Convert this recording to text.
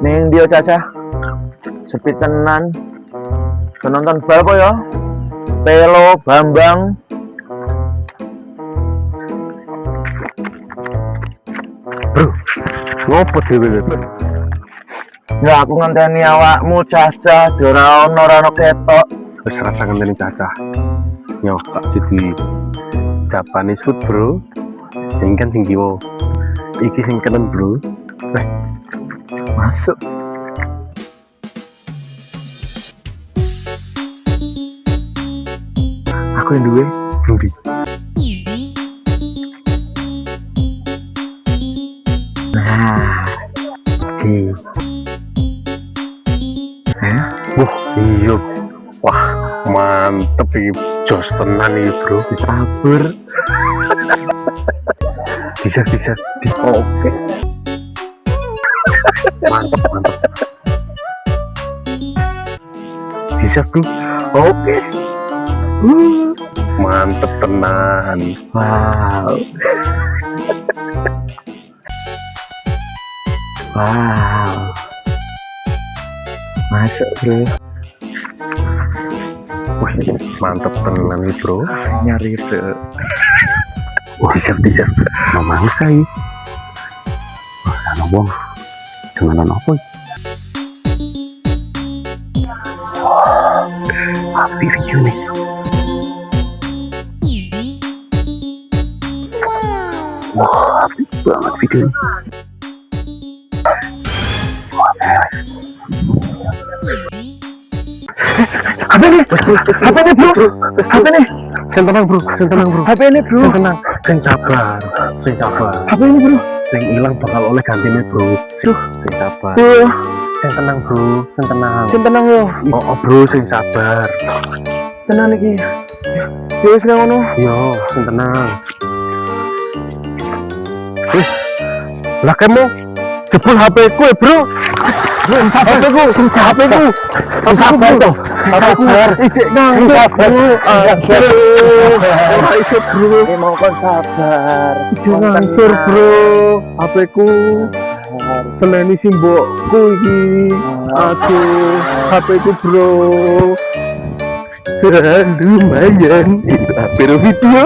Ning dia Caca. Sepi tenan. Nonton bal kok ya. Pelo Bambang. Bro, ngopo dhewe bro? Ya aku ngenteni awakmu Caca, ora ono ketok. Wis rasa ngenteni Caca. Yo, tak jadi Japanese food bro. Sing kan sing kiwo. Iki sing kenen bro. Masuk. Aku yang duwe Rudy. Nah, di. Iya. Wah, mantep iki jos tenan iki bro. Ditabur. Bisa. Oke. Mantap. Bisa bro. Oke. Mantep tenan. Wow. Wow. Masuk bro. Wah, mantep tenan nih bro. Nyari se. Wah, bisa. Mamang saya. Wah, ana wong. Dengan apa? Wah, api video nih. Wah, api banget video ini. Apa nih bro? Sing tenang bro. Apa ini bro? Sing tenang, sing sabar. Apa ini bro? Sing hilang bakal oleh gantine bro. Sing sabar. Sing tenang bro, sing tenang. Sing tenang yo. Oh bro, sing sabar. Tenang iki. Ya wis nang ngono. Yo, sing tenang. Lah kamu jebul HP ku ya bro. HP ku. Sabar. Ijek nang. Ora iso bro. Mau kon sabar. Jangan sur bro. HP ku seleni simbokku iki. Aduh, HP ku bro. Lumayan itu HP video.